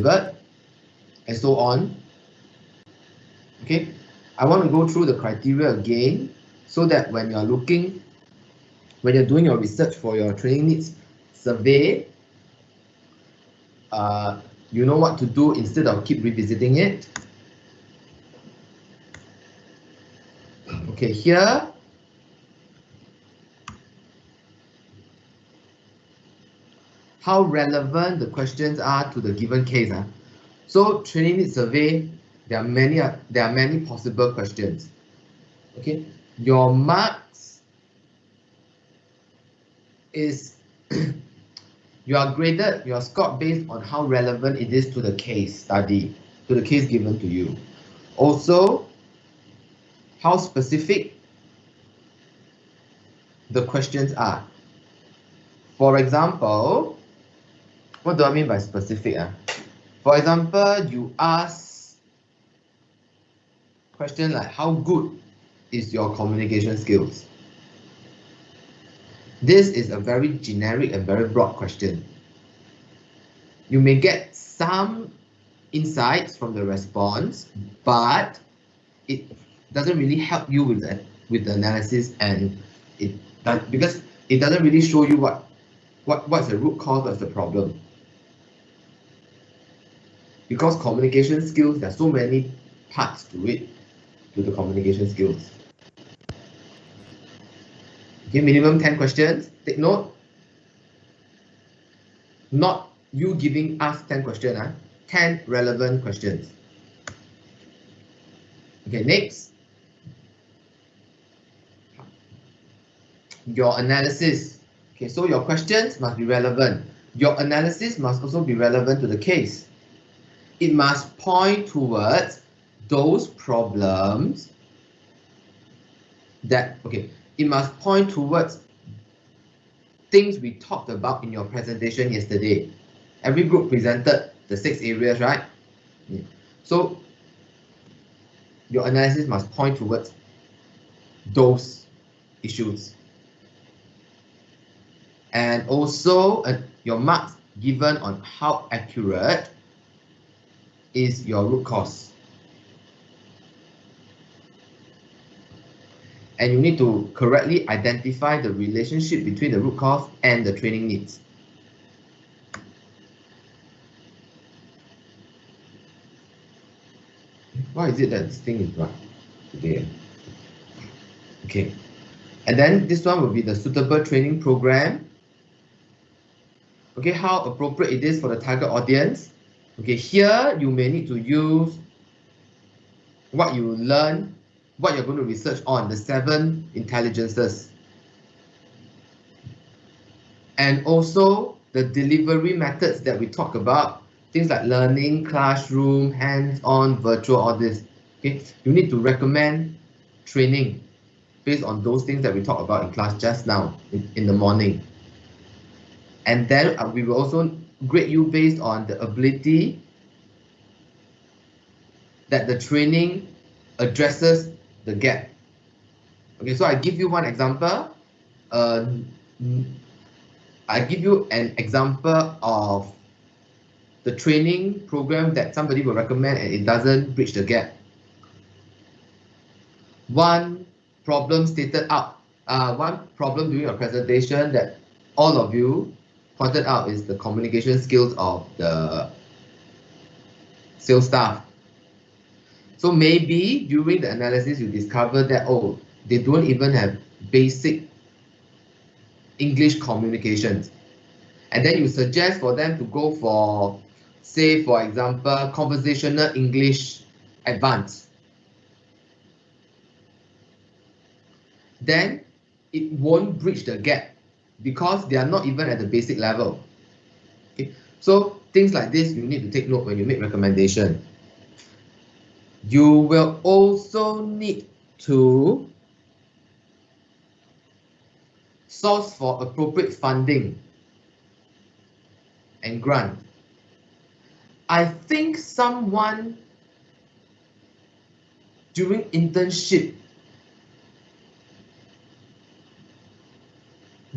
delivered, and so on. Okay, I want to go through the criteria again so that when you're doing your research for your training needs survey, you know what to do instead of keep revisiting it. Okay, here how relevant the questions are to the given case. So training needs survey, there are many possible questions. Okay, your marks is you are scored based on how relevant it is to the case study, to the case given to you. Also, how specific the questions are. For example, what do I mean by specific? For example, you ask question like, how good is your communication skills? This is a very generic and very broad question. You may get some insights from the response, but it doesn't really help you with the analysis, and because it doesn't really show you what's the root cause, what's the problem. Because communication skills, there's so many parts to it, to the communication skills. Okay, minimum 10 questions. Take note. Not you giving us 10 questions, 10 relevant questions. Okay, next. Your analysis. Okay, so your questions must be relevant. Your analysis must also be relevant to the case. It must point towards those problems it must point towards things we talked about in your presentation yesterday. Every group presented the 6 areas, right? Yeah. So your analysis must point towards those issues. And also your marks given on how accurate is your root cause. And you need to correctly identify the relationship between the root cause and the training needs. Why is it that this thing is right today? Okay. And then this one will be the suitable training program. Okay, how appropriate it is for the target audience. Okay, here you may need to use what you learn, what you're going to research on, the 7 intelligences. And also the delivery methods that we talk about, things like learning, classroom, hands-on, virtual, all this. Okay, you need to recommend training based on those things that we talked about in class just now in the morning. And then we will also grade you based on the ability that the training addresses the gap. Okay, so I give you one example. I give you an example of the training program that somebody will recommend and it doesn't bridge the gap. One problem stated out, one problem during your presentation that all of you pointed out is the communication skills of the sales staff. So maybe during the analysis you discover that, oh, they don't even have basic English communications. And then you suggest for them to go for, say, for example, conversational English advanced. Then it won't bridge the gap because they are not even at the basic level. Okay? So things like this, you need to take note when you make recommendation. You will also need to source for appropriate funding and grant. I think someone during internship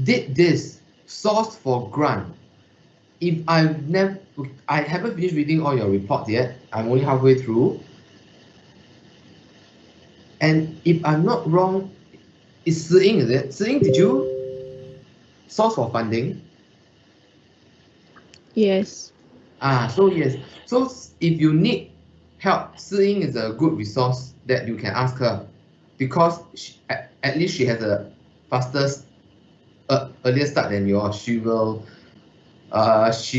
did this, sourced for grant. if I haven't finished reading all your reports yet. I'm only halfway through. And if I'm not wrong, it's Si Ying, is it? Si Ying, did you source for funding? Yes. So yes. So if you need help, Si Ying is a good resource that you can ask her, because at least she has a fastest earlier start than yours. She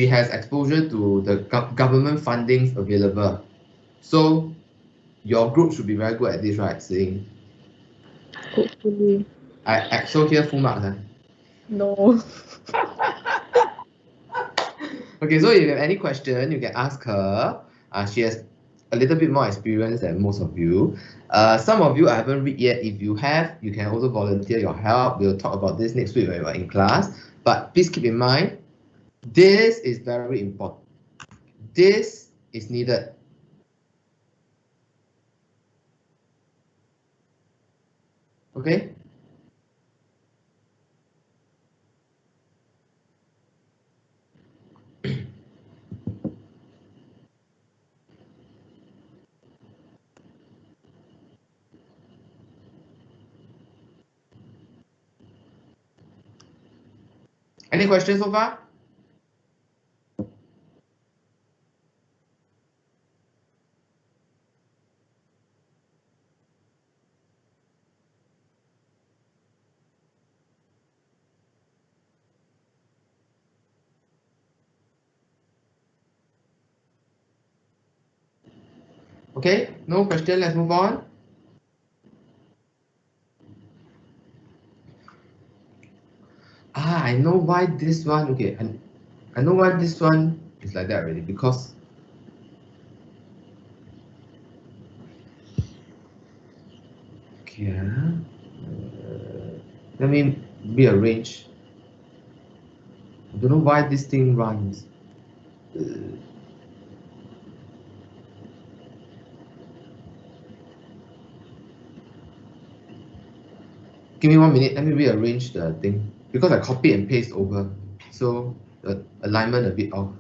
has exposure to the government fundings available. So your group should be very good at this, right, Si Ying? Hopefully. So here full marks. No. Okay, so if you have any question, you can ask her. She has a little bit more experience than most of you. Some of you I haven't read yet. If you have, you can also volunteer your help. We'll talk about this next week when we're in class. But please keep in mind, this is very important. This is needed. Okay? Any questions so far? Okay, no question. Let's move on. I know why this one. Okay, and I know why this one is like that already, because okay, let me rearrange. I don't know why this thing runs. Give me 1 minute. Let me rearrange the thing, because I copy and paste over, so the alignment a bit off.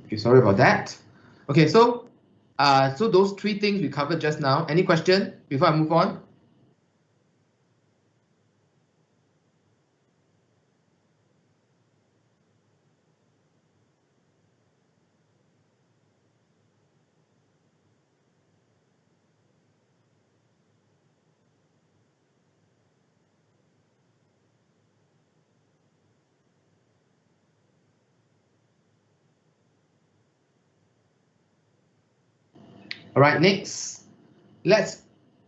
Okay, sorry about that. Okay, so those three things we covered just now. Any question before I move on? All right, next.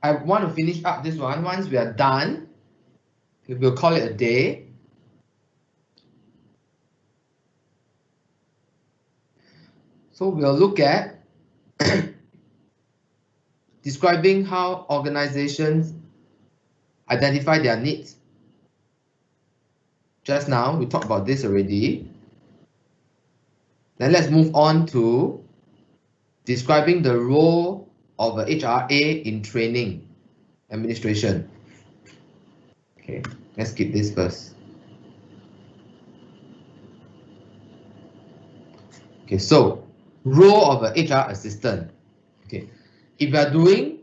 I want to finish up this one. Once we are done, we'll call it a day. So we'll look at describing how organizations identify their needs. Just now, we talked about this already. Then let's move on to describing the role of a HRA in training administration. Okay, let's skip this first. Okay, so role of a HR assistant. Okay, if you are doing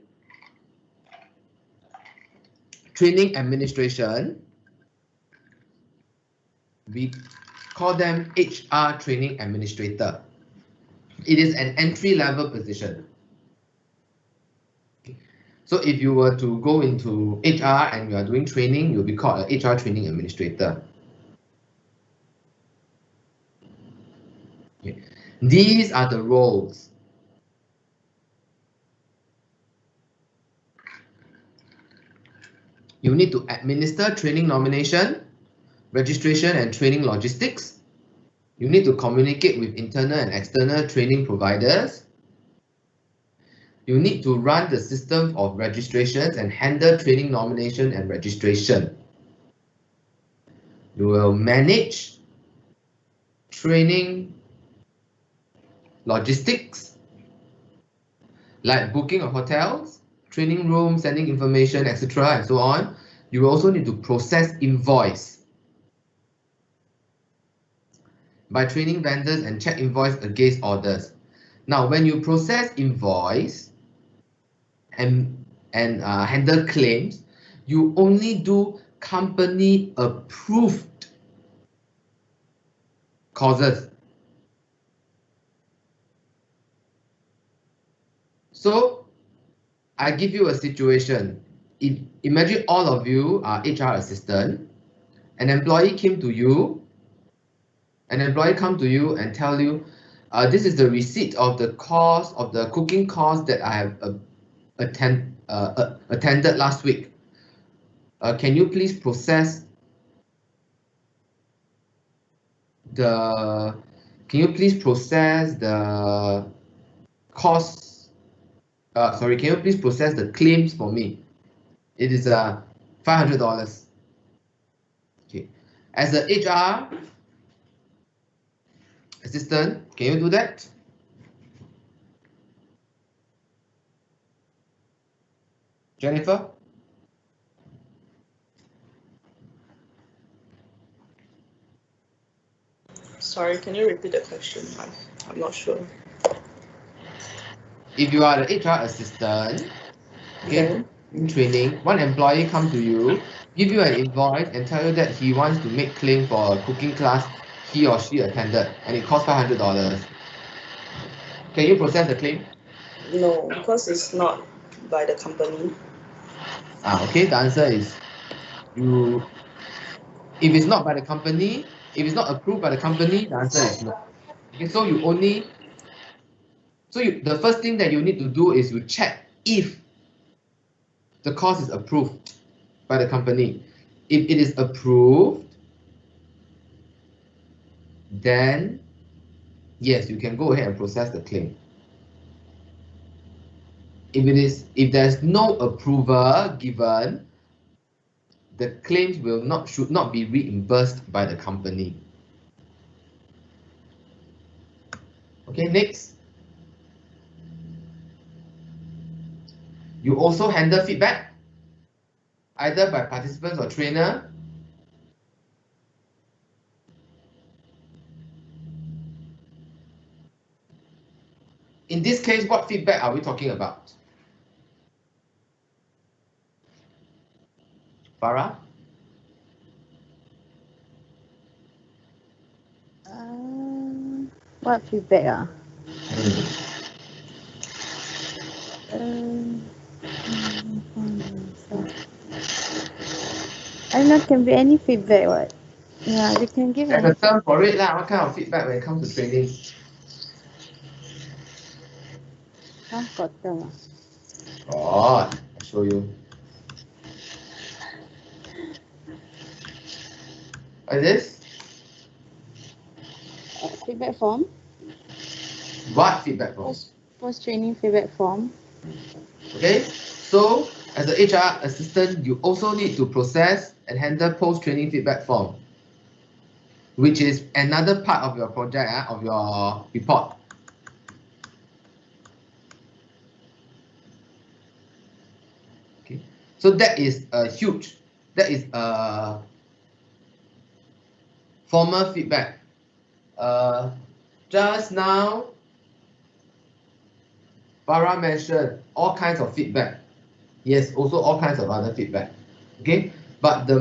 training administration, we call them HR training administrator. It is an entry-level position. So if you were to go into HR and you are doing training, you'll be called an HR training administrator. Okay. These are the roles. You need to administer training nomination, registration and training logistics. You need to communicate with internal and external training providers. You need to run the system of registrations and handle training nomination and registration. You will manage training logistics, like booking of hotels, training rooms, sending information, etc. and so on. You also need to process invoice by training vendors and check invoice against orders. Now, when you process invoice and handle claims, you only do company approved causes. So I give you a situation. Imagine all of you are HR assistant. An employee came to you. An employee come to you and tell you, this is the receipt of the cost of the cooking course that I have attended last week. Can you please process the cost? Sorry, can you please process the claims for me? It is $500. Okay, as a HR assistant, can you do that? Jennifer? Sorry, can you repeat the question? I'm not sure. If you are the HR assistant, okay, Okay. in training, one employee come to you, give you an invoice and tell you that he wants to make claim for a cooking class he or she attended and it costs $500. Can you process the claim? No, because it's not by the company. Okay, the answer is you. If it's not by the company, if it's not approved by the company, the answer is no. Okay, so you only, the first thing that you need to do is you check if the course is approved by the company. If it is approved, then yes, you can go ahead and process the claim. If there's no approval given, the claims should not be reimbursed by the company. Okay, next. You also handle feedback, either by participants or trainer. In this case, what feedback are we talking about? Farah? What feedback? I don't know, can be any feedback, what? Yeah, you can give There's any. a term for it lah. What kind of feedback when it comes to training? Got term. Oh, I'll show you. What is this? Feedback form. What feedback form? Post training feedback form. Okay, so as an HR assistant, you also need to process and handle post-training feedback form, which is another part of your project, of your report. Okay, so that is a formal feedback. Just now, Farah mentioned all kinds of feedback. Yes, also all kinds of other feedback. Okay, but the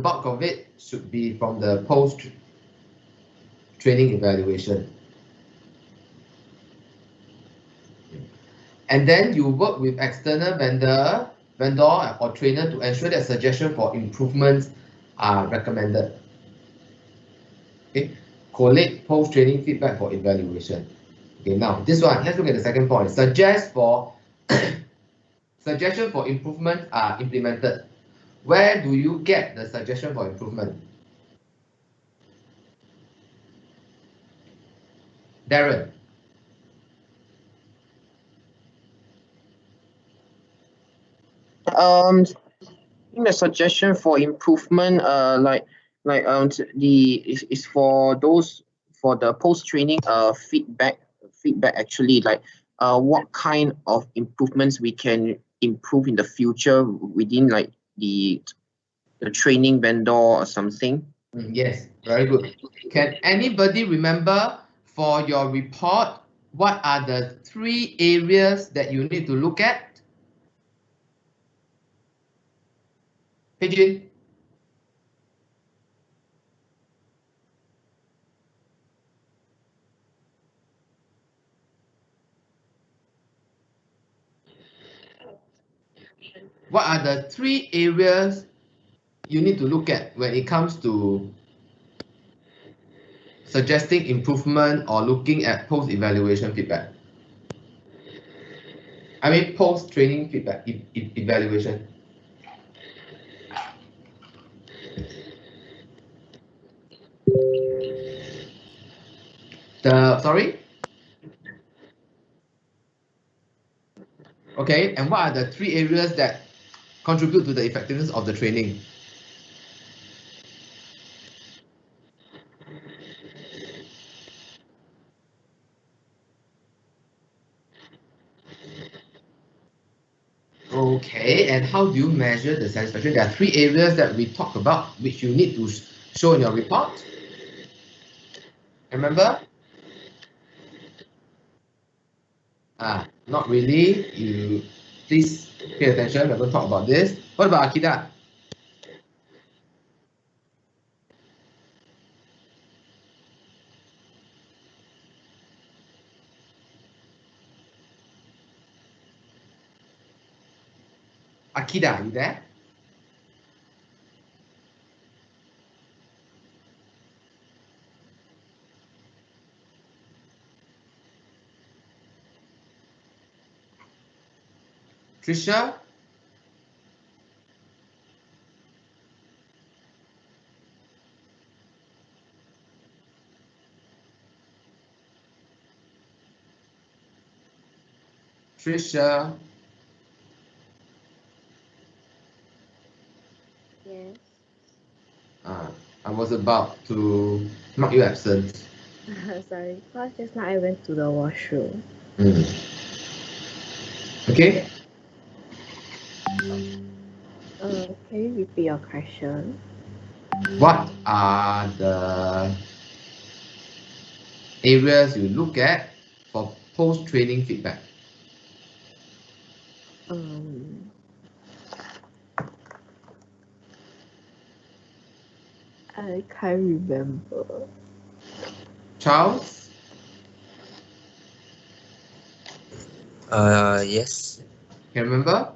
bulk of it should be from the post-training evaluation. And then you work with external vendor or trainer to ensure that suggestions for improvements are recommended. Okay, collate post-training feedback for evaluation. Okay, now this one, let's look at the second point. Suggestions for improvement are implemented. Where do you get the suggestion for improvement? Darren. The suggestion for improvement, is for those for the post training feedback actually, like what kind of improvements we can improve in the future within like the training vendor or something. Yes, very good. Can anybody remember for your report what are the 3 areas that you need to look at? Pigeon. What are the 3 areas you need to look at when it comes to suggesting improvement or looking at post-evaluation feedback? I mean post-training feedback evaluation. Sorry? Okay, and what are the 3 areas that contribute to the effectiveness of the training? Okay, and how do you measure the satisfaction? There are 3 areas that we talked about which you need to show in your report. Remember? Not really. You please pay attention. We're going to talk about this. What about Akida? Akida, are you there? Trisha? Trisha? Yes. I was about to mark you absent. Sorry, because just now I went to the washroom. Okay. Can you repeat your question? What are the areas you look at for post-training feedback? I can't remember. Charles? Yes. Can you remember?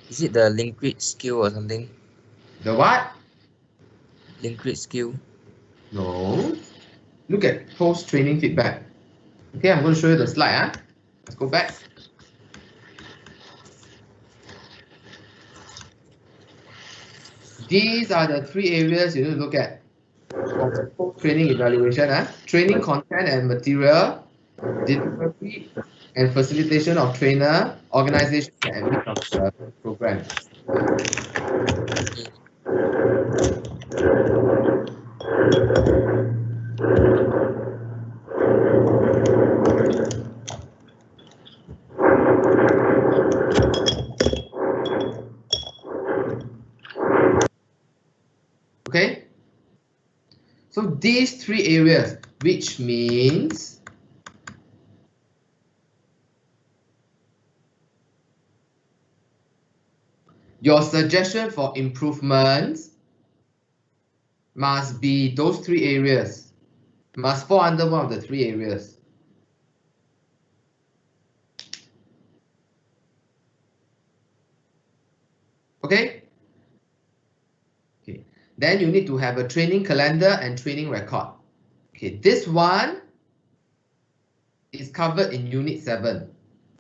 Is it the linked skill or something? The what? Linked skill. No. Look at post-training feedback. Okay, I'm going to show you the slide. Let's go back. These are the 3 areas you need to look at for post-training evaluation. Training content and material, delivery and facilitation of trainer, organization and admin of the program. Okay, so these 3 areas, which means your suggestion for improvements must be those 3 areas, must fall under one of the 3 areas. Okay? Okay. Then you need to have a training calendar and training record. Okay, this one is covered in Unit 7.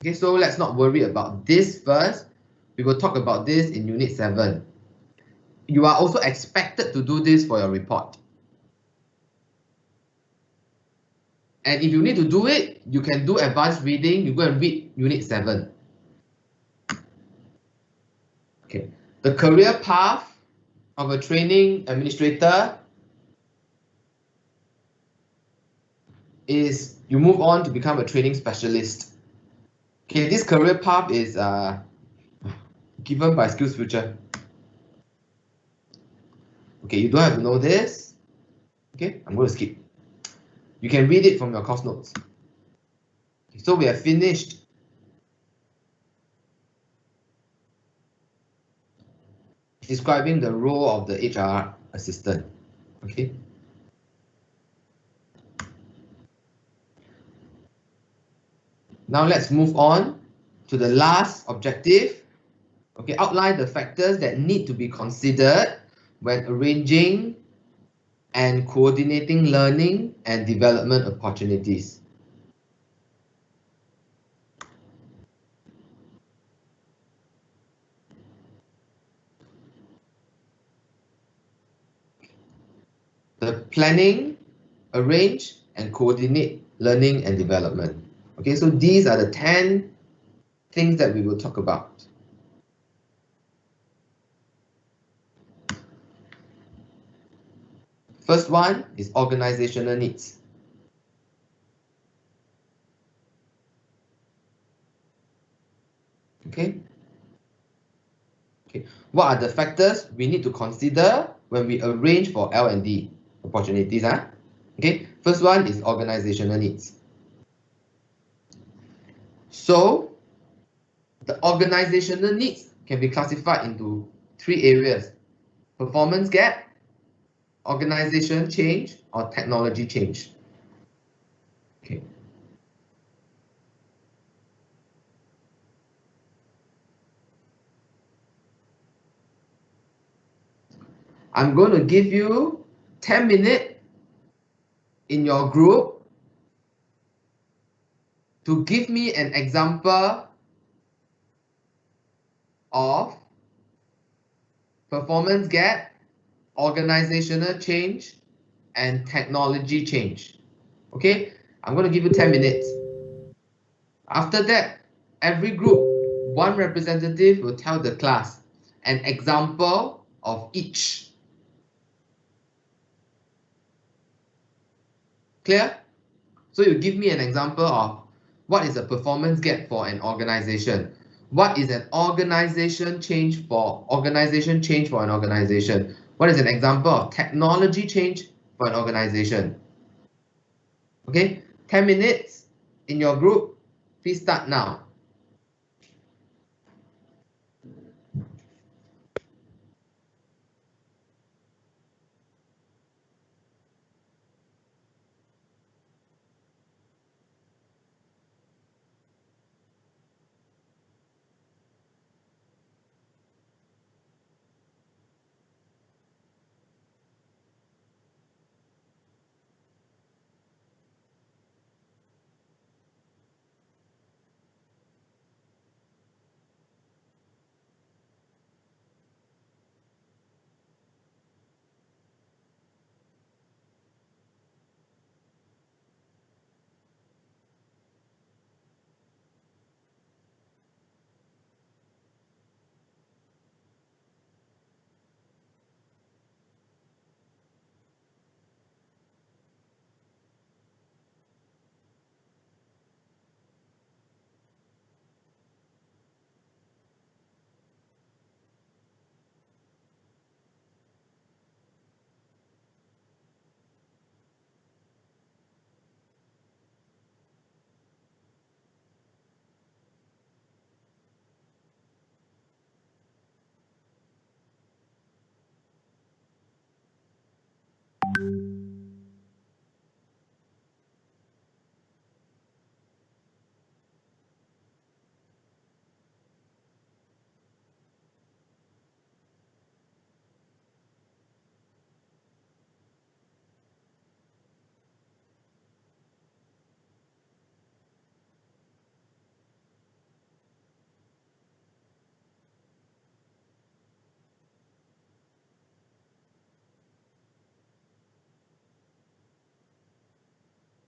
Okay, so let's not worry about this first. We will talk about this in Unit 7. You are also expected to do this for your report. And if you need to do it, you can do advanced reading. You go and read Unit 7. Okay, the career path of a training administrator is you move on to become a training specialist. Okay, this career path is given by SkillsFuture. Okay, you don't have to know this. Okay, I'm going to skip. You can read it from your course notes. Okay, so we have finished describing the role of the HR assistant. Okay. Now let's move on to the last objective. Okay, outline the factors that need to be considered when arranging and coordinating learning and development opportunities. The planning, arrange, and coordinate learning and development. Okay, so these are the 10 things that we will talk about. First one is organizational needs. Okay. Okay. What are the factors we need to consider when we arrange for L&D opportunities? Okay. First one is organizational needs. So the organizational needs can be classified into 3 areas: performance gap, organization change, or technology change. Okay. I'm going to give you 10 minutes in your group to give me an example of performance gap, organizational change, and technology change. Okay, I'm going to give you 10 minutes. After that, every group, one representative will tell the class an example of each. Clear? So you give me an example of what is a performance gap for an organization. What is an organization change for an organization? What is an example of technology change for an organization? Okay, 10 minutes in your group. Please start now.